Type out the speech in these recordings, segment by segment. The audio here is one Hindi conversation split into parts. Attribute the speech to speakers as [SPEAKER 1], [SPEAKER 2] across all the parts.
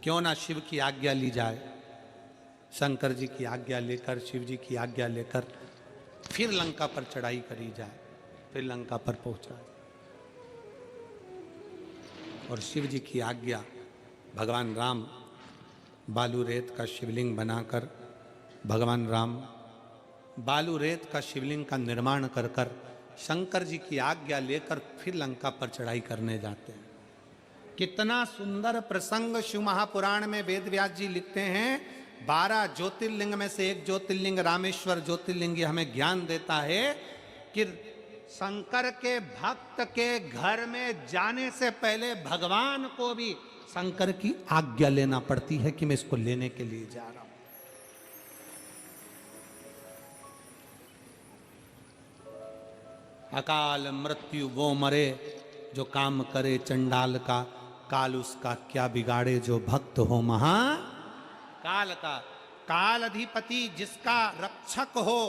[SPEAKER 1] क्यों ना शिव की आज्ञा ली जाए। शंकर जी की आज्ञा लेकर, शिव जी की आज्ञा लेकर फिर लंका पर चढ़ाई करी जाए, फिर लंका पर पहुंचा जाए। और शिव जी की आज्ञा, भगवान राम बालू रेत का शिवलिंग बनाकर, भगवान राम बालू रेत का शिवलिंग का निर्माण कर कर शंकर जी की आज्ञा लेकर फिर लंका पर चढ़ाई करने जाते हैं। कितना सुंदर प्रसंग शिव महापुराण में वेद व्यास जी लिखते हैं। 12 ज्योतिर्लिंग में से एक ज्योतिर्लिंग रामेश्वर ज्योतिर्लिंग हमें ज्ञान देता है कि शंकर के भक्त के घर में जाने से पहले भगवान को भी शंकर की आज्ञा लेना पड़ती है कि मैं इसको लेने के लिए जा रहा हूं। अकाल मृत्यु वो मरे जो काम करे चंडाल का, काल उसका क्या बिगाड़े जो भक्त हो महा काल का। काल अधिपति जिसका रक्षक हो,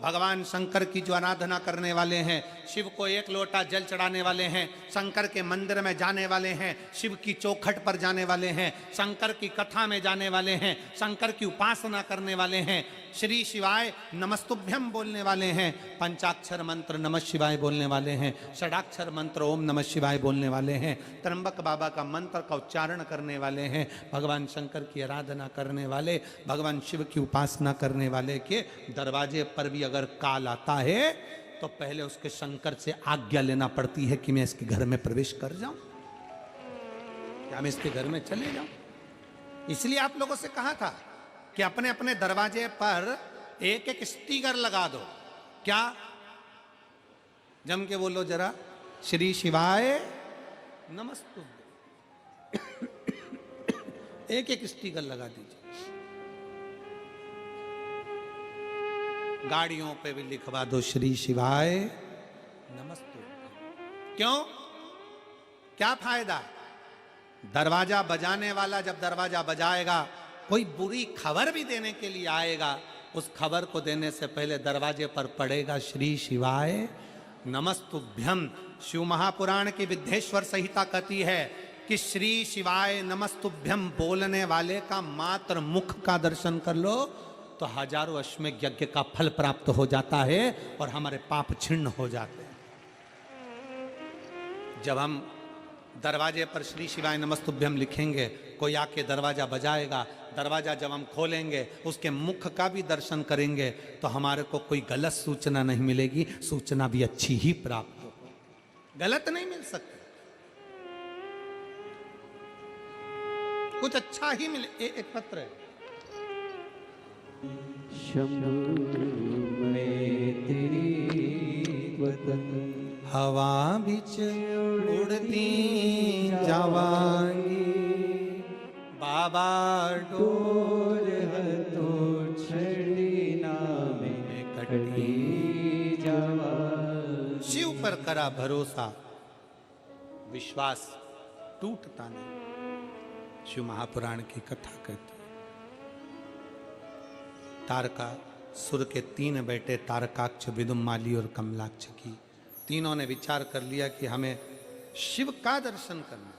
[SPEAKER 1] भगवान शंकर की जो आराधना करने वाले हैं, शिव को एक लोटा जल चढ़ाने वाले हैं, शंकर के मंदिर में जाने वाले हैं, शिव की चौखट पर जाने वाले हैं, शंकर की कथा में जाने वाले हैं, शंकर की उपासना करने वाले हैं, श्री शिवाय नमस्तुभ्यम बोलने वाले हैं, पंचाक्षर मंत्र नमः शिवाय बोलने वाले हैं, षडाक्षर मंत्र ओम नमः शिवाय बोलने वाले हैं, त्र्यंबक बाबा का मंत्र का उच्चारण करने वाले हैं, भगवान शंकर की आराधना करने वाले, भगवान शिव की उपासना करने वाले के दरवाजे पर भी अगर काल आता है तो पहले उसके शंकर से आज्ञा लेना पड़ती है कि मैं इसके घर में प्रवेश कर जाऊं, क्या मैं इसके घर में चले जाऊं। इसलिए आप लोगों से कहा था कि अपने अपने दरवाजे पर एक एक स्टिकर लगा दो। क्या जम के बोलो जरा, श्री शिवाय नमस्तुभ्यम। एक एक स्टिकर लगा दीजिए। गाड़ियों पे भी लिखवा दो श्री शिवाय नमस्तुभ्यम। क्यों, क्या फायदा? दरवाजा बजाने वाला जब दरवाजा बजाएगा, कोई बुरी खबर भी देने के लिए आएगा, उस खबर को देने से पहले दरवाजे पर पड़ेगा श्री शिवाय नमस्तुभ्यम। शिव महापुराण की विद्येश्वर संहिता कहती है कि श्री शिवाय नमस्तुभ्यम बोलने वाले का मात्र मुख का दर्शन कर लो तो हजारों अश्वमेध यज्ञ का फल प्राप्त हो जाता है और हमारे पाप छिन्न हो जाते हैं। जब हम दरवाजे पर श्री शिवाय नमस्तुभ्यम लिखेंगे, कोई आके दरवाजा बजाएगा, दरवाजा जब हम खोलेंगे उसके मुख का भी दर्शन करेंगे तो हमारे को कोई गलत सूचना नहीं मिलेगी, सूचना भी अच्छी ही प्राप्त हो, गलत नहीं मिल सकती, कुछ अच्छा ही मिले। एक पत्र है,
[SPEAKER 2] शंभु में तेरी वतन
[SPEAKER 1] हवा बिच उड़ती जावांगी, बाबा डोर
[SPEAKER 2] तो छड़ी नामे कटी जावा।
[SPEAKER 1] शिव पर करा भरोसा, विश्वास टूटता नहीं। शिव महापुराण की कथा कहती है, तारका सुर के 3 बेटे तारकाक्ष, विदुमाली और कमलाक्ष की, तीनों ने विचार कर लिया कि हमें शिव का दर्शन करना,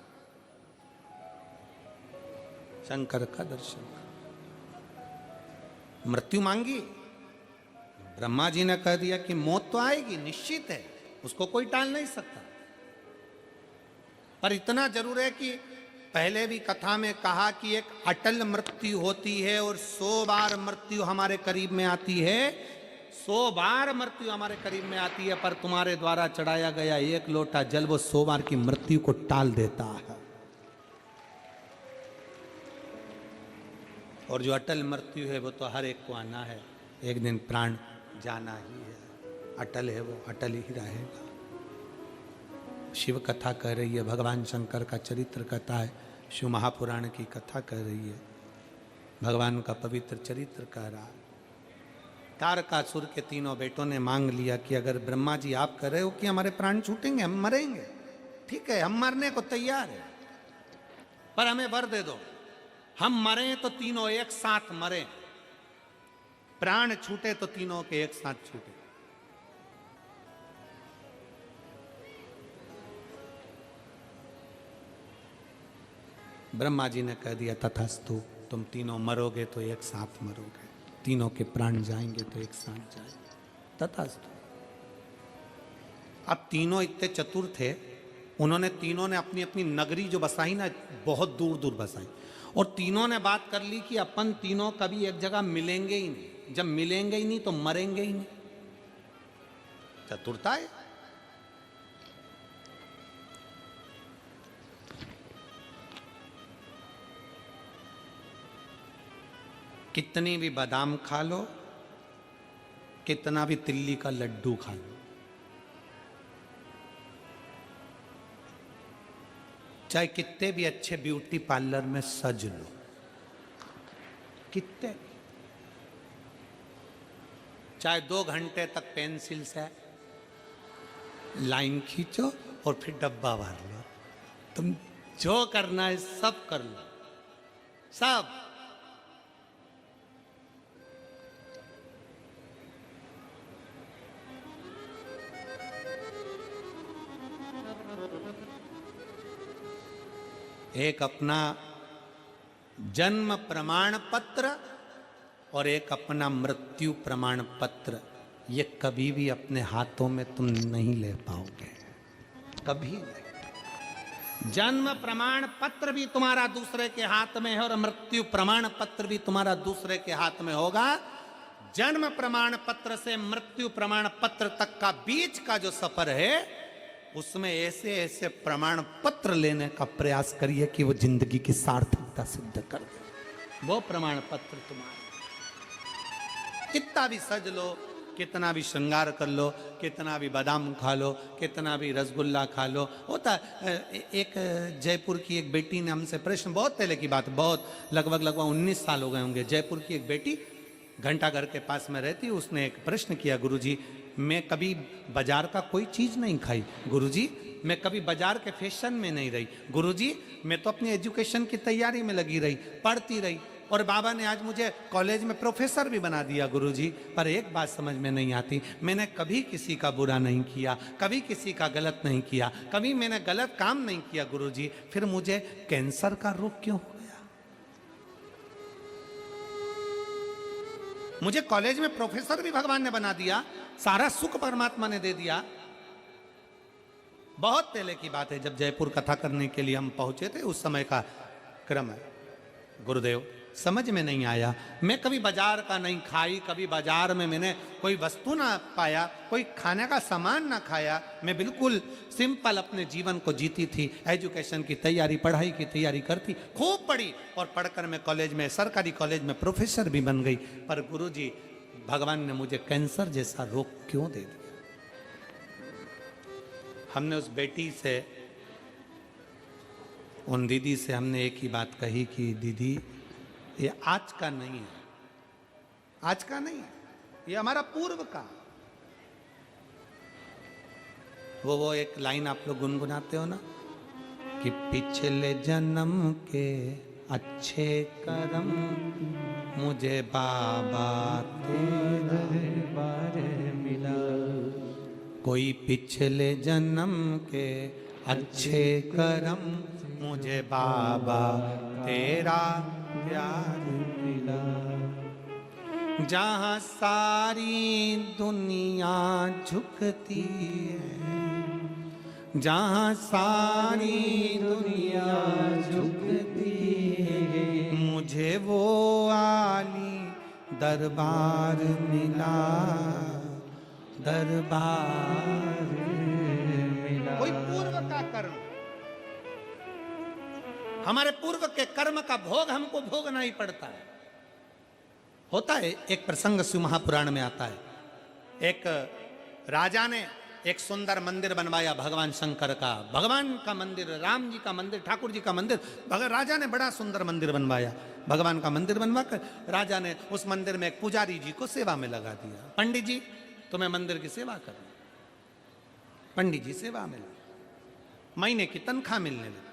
[SPEAKER 1] शंकर का दर्शन करना। मृत्यु मांगी, ब्रह्मा जी ने कह दिया कि मौत तो आएगी, निश्चित है, उसको कोई टाल नहीं सकता, पर इतना जरूर है कि पहले भी कथा में कहा कि एक अटल मृत्यु होती है और 100 बार मृत्यु हमारे करीब में आती है, 100 बार मृत्यु हमारे करीब में आती है, पर तुम्हारे द्वारा चढ़ाया गया एक लोटा जल वो 100 बार की मृत्यु को टाल देता है। और जो अटल मृत्यु है वो तो हर एक को आना है, एक दिन प्राण जाना ही है, अटल है वो, अटल ही रहेगा। शिव कथा कह रही है, भगवान शंकर का चरित्र कथा है, शिव महापुराण की कथा कह रही है, भगवान का पवित्र चरित्र कह रहा है। तारकासुर के 3 बेटों ने मांग लिया कि अगर ब्रह्मा जी आप कह रहे हो कि हमारे प्राण छूटेंगे, हम मरेंगे, ठीक है, हम मरने को तैयार है, पर हमें वर दे दो, हम मरे तो तीनों एक साथ मरे, प्राण छूटे तो तीनों के एक साथ छूटे। ब्रह्मा जी ने कह दिया तथास्तु, तुम तीनों मरोगे तो एक साथ मरोगे, तीनों के प्राण जाएंगे तो एक साथ जाएंगे, तथास्तु। अब तीनों इतने चतुर थे, उन्होंने तीनों ने अपनी अपनी नगरी जो बसाई ना, बहुत दूर दूर बसाई, और तीनों ने बात कर ली कि अपन तीनों कभी एक जगह मिलेंगे ही नहीं, जब मिलेंगे ही नहीं तो मरेंगे ही नहीं। चतुरता है। कितनी भी बादाम खा लो, कितना भी तिल्ली का लड्डू खा लो, चाहे कितने भी अच्छे ब्यूटी पार्लर में सज लो, कितने, चाहे 2 घंटे तक पेंसिल से लाइन खींचो और फिर डब्बा भर लो, तुम जो करना है सब कर लो, सब। एक अपना जन्म प्रमाण पत्र और एक अपना मृत्यु प्रमाण पत्र, ये कभी भी अपने हाथों में तुम नहीं ले पाओगे, कभी नहीं। जन्म प्रमाण पत्र भी तुम्हारा दूसरे के हाथ में है और मृत्यु प्रमाण पत्र भी तुम्हारा दूसरे के हाथ में होगा। जन्म प्रमाण पत्र से मृत्यु प्रमाण पत्र तक का बीच का जो सफर है, उसमें ऐसे ऐसे प्रमाण पत्र लेने का प्रयास करिए कि वो जिंदगी की सार्थकता सिद्ध कर दे। वो प्रमाण पत्र तुम्हारा, कितना भी सज लो, कितना भी श्रृंगार कर लो, कितना भी बादाम खा लो, कितना भी रसगुल्ला खा लो। होता एक जयपुर की एक बेटी ने हमसे प्रश्न, बहुत पहले की बात, बहुत लगभग 19 साल हो गए होंगे, जयपुर की एक बेटी घंटाघर के पास में रहती, उसने एक प्रश्न किया, गुरुजी मैं कभी बाजार का कोई चीज़ नहीं खाई, गुरुजी मैं कभी बाजार के फैशन में नहीं रही, गुरुजी मैं तो अपनी एजुकेशन की तैयारी में लगी रही, पढ़ती रही, और बाबा ने आज मुझे कॉलेज में प्रोफेसर भी बना दिया गुरुजी, पर एक बात समझ में नहीं आती, मैंने कभी किसी का बुरा नहीं किया, कभी किसी का गलत नहीं किया, कभी मैंने गलत काम नहीं किया गुरुजी, फिर मुझे कैंसर का रोग क्यों हो गया? मुझे कॉलेज में प्रोफेसर भी भगवान ने बना दिया, सारा सुख परमात्मा ने दे दिया। बहुत पहले की बात है, जब जयपुर कथा करने के लिए हम पहुंचे थे, उस समय का क्रम है। गुरुदेव समझ में नहीं आया, मैं कभी बाजार का नहीं खाई, कभी बाजार में मैंने कोई वस्तु ना पाया, कोई खाने का सामान ना खाया, मैं बिल्कुल सिंपल अपने जीवन को जीती थी, एजुकेशन की तैयारी, पढ़ाई की तैयारी करती, खूब पढ़ी, और पढ़कर मैं कॉलेज में, सरकारी कॉलेज में प्रोफेसर भी बन गई, पर गुरुजी भगवान ने मुझे कैंसर जैसा रोग क्यों दे दिया? हमने उस बेटी से, उन दीदी से हमने एक ही बात कही कि दीदी ये आज का नहीं है, आज का नहीं है, ये हमारा पूर्व का। वो एक लाइन आप लोग गुनगुनाते हो ना कि पिछले जन्म के अच्छे कर्म मुझे बाबा तेरे बारे मिला, कोई पिछले जन्म के अच्छे कर्म मुझे बाबा तेरा प्यार मिला, जहाँ सारी दुनिया झुकती है, जहाँ सारी दुनिया झुकती है, मुझे वो आली दरबार मिला, दरबार मिला। कोई पूर्व का कर्म, हमारे पूर्व के कर्म का भोग हमको भोगना ही पड़ता है। होता है, एक प्रसंग शिव महापुराण में आता है, एक राजा ने एक सुंदर मंदिर बनवाया भगवान शंकर का, भगवान का मंदिर, राम जी का मंदिर, ठाकुर जी का मंदिर, राजा ने बड़ा सुंदर मंदिर बनवाया। भगवान का मंदिर बनवाकर राजा ने उस मंदिर में एक पुजारी जी को सेवा में लगा दिया, पंडित जी तुम्हें मंदिर की सेवा करनी। पंडित जी सेवा में लगे, महीने की तनख्वाह मिलने लगी।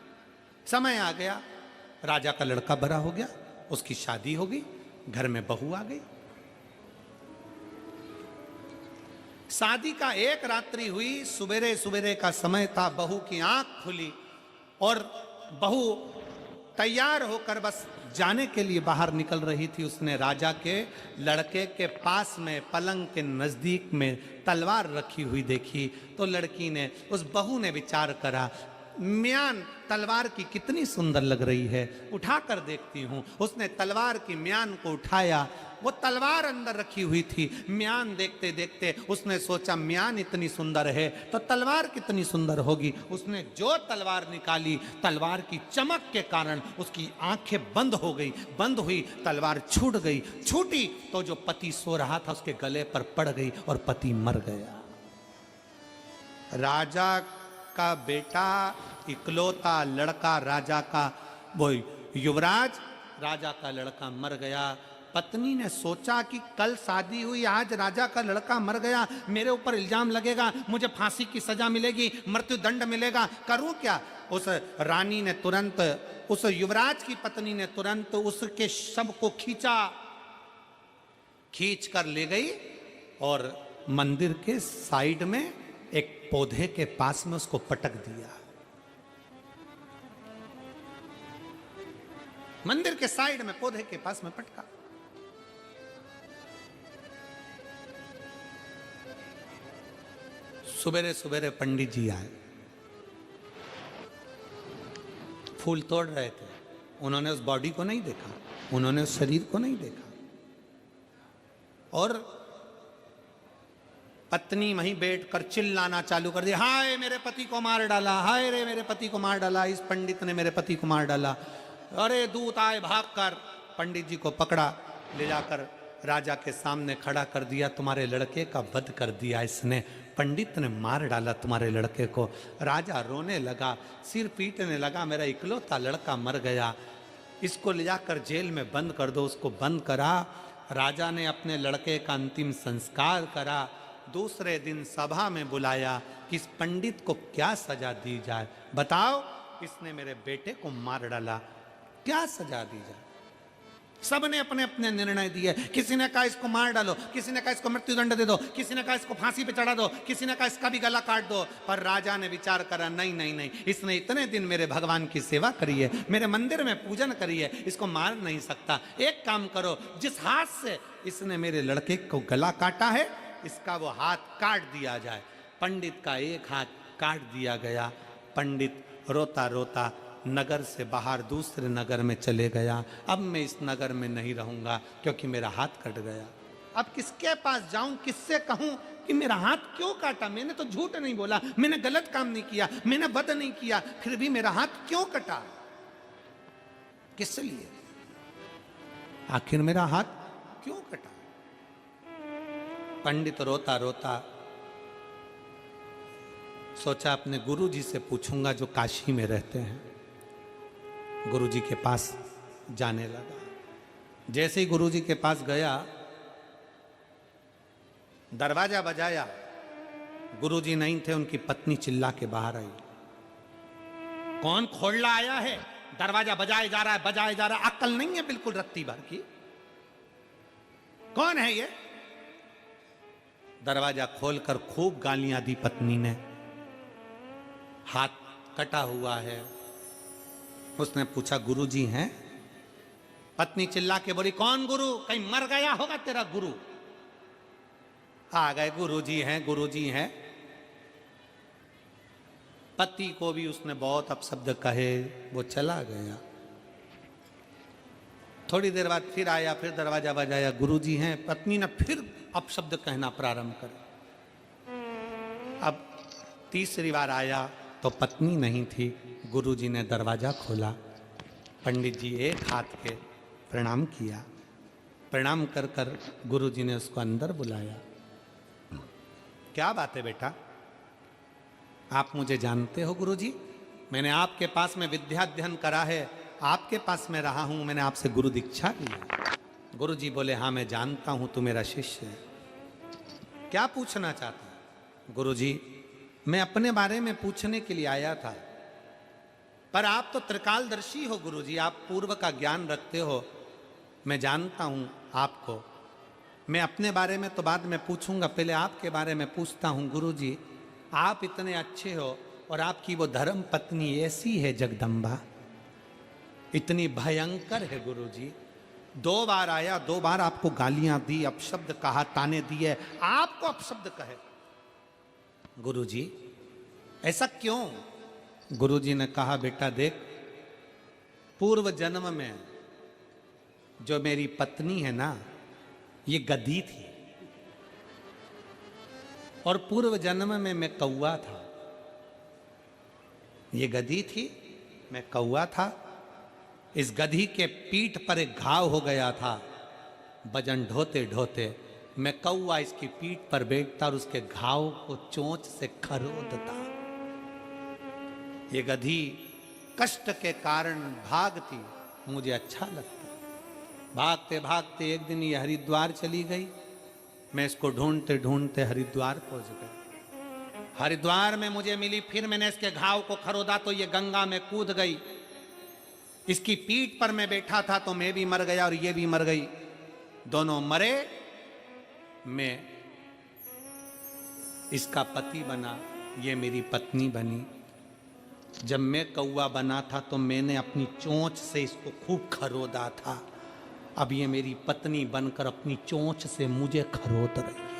[SPEAKER 1] समय आ गया, राजा का लड़का बड़ा हो गया, उसकी शादी हो गई, घर में बहू आ गई। शादी का एक रात्रि हुई, सवेरे सवेरे का समय था, बहू की आंख खुली और बहू तैयार होकर बस जाने के लिए बाहर निकल रही थी। उसने राजा के लड़के के पास में पलंग के नजदीक में तलवार रखी हुई देखी। तो लड़की ने, उस बहू ने विचार करा, म्यान तलवार की कितनी सुंदर लग रही है, उठाकर देखती हूं। उसने तलवार की म्यान को उठाया। वो तलवार अंदर रखी हुई थी। म्यान देखते देखते उसने सोचा म्यान इतनी सुंदर है तो तलवार कितनी सुंदर होगी। उसने जो तलवार निकाली, तलवार की चमक के कारण उसकी आंखें बंद हो गई। बंद हुई, तलवार छूट गई। छूटी तो जो पति सो रहा था उसके गले पर पड़ गई और पति मर गया। राजा का बेटा, इकलौता लड़का राजा का, वो युवराज, राजा का लड़का मर गया। पत्नी ने सोचा कि कल शादी हुई, आज राजा का लड़का मर गया, मेरे ऊपर इल्जाम लगेगा, मुझे फांसी की सजा मिलेगी, मृत्युदंड मिलेगा, करूं क्या। उस रानी ने तुरंत, उस युवराज की पत्नी ने तुरंत उसके शव को खींच कर ले गई और मंदिर के साइड में एक पौधे के पास में उसको पटक दिया। मंदिर के साइड में पौधे के पास में पटका। सुबेरे सुबेरे पंडित जी आए, फूल तोड़ रहे थे। उन्होंने उस बॉडी को नहीं देखा, उन्होंने उस शरीर को नहीं देखा, और पत्नी वहीं बैठकर चिल्लाना चालू कर दिया, हाय मेरे पति को मार डाला, हाय रे मेरे पति को मार डाला, इस पंडित ने मेरे पति को मार डाला। अरे दूत आए, भागकर पंडित जी को पकड़ा, ले जाकर राजा के सामने खड़ा कर दिया। तुम्हारे लड़के का वध कर दिया इसने, पंडित ने मार डाला तुम्हारे लड़के को। राजा रोने लगा, सिर पीटने लगा, मेरा इकलौता लड़का मर गया, इसको ले जाकर जेल में बंद कर दो। उसको बंद करा। राजा ने अपने लड़के का अंतिम संस्कार करा। दूसरे दिन सभा में बुलाया कि इस पंडित को क्या सजा दी जाए, बताओ, इसने मेरे बेटे को मार डाला, क्या सजा दी जाए। सबने अपने अपने निर्णय दिए। किसी ने कहा इसको मार डालो, किसी ने कहा इसको मृत्युदंड दे दो, किसी ने कहा इसको फांसी पे चढ़ा दो, किसी ने कहा इसका भी गला काट दो। पर राजा ने विचार करा, नहीं नहीं नहीं, इसने इतने दिन मेरे भगवान की सेवा करी है, मेरे मंदिर में पूजन करी है, इसको मार नहीं सकता। एक काम करो, जिस हाथ से इसने मेरे लड़के को गला काटा है, इसका वो हाथ काट दिया जाए। पंडित का एक हाथ काट दिया गया। पंडित रोता रोता नगर से बाहर दूसरे नगर में चले गया। अब मैं इस नगर में नहीं रहूंगा क्योंकि मेरा हाथ कट गया। अब किसके पास जाऊं, किससे कहूं कि मेरा हाथ क्यों काटा। मैंने तो झूठ नहीं बोला, मैंने गलत काम नहीं किया, मैंने वध नहीं किया, फिर भी मेरा हाथ क्यों कटा, किस लिए, आखिर मेरा हाथ क्यों कटा। पंडित रोता रोता सोचा अपने गुरुजी से पूछूंगा जो काशी में रहते हैं। गुरुजी के पास जाने लगा। जैसे ही गुरुजी के पास गया, दरवाजा बजाया, गुरुजी नहीं थे, उनकी पत्नी चिल्ला के बाहर आई, कौन खोलना आया है, दरवाजा बजाए जा रहा है, बजाए जा रहा है, अक्ल नहीं है बिल्कुल रत्ती भर की, कौन है ये। दरवाजा खोलकर खूब गालियां दी पत्नी ने। हाथ कटा हुआ है। उसने पूछा गुरुजी हैं। पत्नी चिल्ला के बोली, कौन गुरु, कहीं मर गया होगा तेरा गुरु। आ गए, गुरुजी हैं, गुरुजी हैं। पति को भी उसने बहुत अपशब्द कहे, वो चला गया। थोड़ी देर बाद फिर आया, फिर दरवाजा बजाया, गुरुजी हैं। पत्नी ने फिर अपशब्द कहना प्रारंभ कर। अब तीसरी बार आया तो पत्नी नहीं थी। गुरुजी ने दरवाजा खोला। पंडित जी एक हाथ के प्रणाम किया। प्रणाम कर कर गुरुजी ने उसको अंदर बुलाया। क्या बात है बेटा, आप मुझे जानते हो गुरुजी? मैंने आपके पास में विद्या अध्ययन करा है, आपके पास में रहा हूं, मैंने आपसे गुरु दीक्षा ली है। गुरुजी बोले, हाँ मैं जानता हूं तू मेरा शिष्य है, क्या पूछना चाहता है? गुरुजी, मैं अपने बारे में पूछने के लिए आया था, पर आप तो त्रिकालदर्शी हो गुरुजी, आप पूर्व का ज्ञान रखते हो, मैं जानता हूं आपको। मैं अपने बारे में तो बाद में पूछूंगा, पहले आपके बारे में पूछता हूं। गुरुजी, आप इतने अच्छे हो और आपकी वो धर्म पत्नी ऐसी है जगदम्बा, इतनी भयंकर है गुरुजी। 2 बार आया, 2 बार आपको गालियां दी, अपशब्द कहा, ताने दिए, आपको अपशब्द कहे। गुरुजी ऐसा क्यों? गुरुजी ने कहा बेटा देख, पूर्व जन्म में जो मेरी पत्नी है ना, ये गधी थी, और पूर्व जन्म में मैं कौवा था। ये गधी थी, मैं कौवा था। इस गधी के पीठ पर एक घाव हो गया था, वजन ढोते ढोते मैं कौवा इसकी पीठ पर बैठता और उसके घाव को चोंच से खरोदता। ये गधी कष्ट के कारण भागती, मुझे अच्छा लगता। भागते भागते एक दिन ये हरिद्वार चली गई, मैं इसको ढूंढते ढूंढते हरिद्वार पहुंच गया। हरिद्वार में मुझे मिली, फिर मैंने इसके घाव को खरोदा तो ये गंगा में कूद गई। इसकी पीठ पर मैं बैठा था तो मैं भी मर गया और ये भी मर गई। दोनों मरे, मैं इसका पति बना, ये मेरी पत्नी बनी। जब मैं कौवा बना था तो मैंने अपनी चोंच से इसको खूब खरोदा था। अब ये मेरी पत्नी बनकर अपनी चोंच से मुझे खरोद रही है।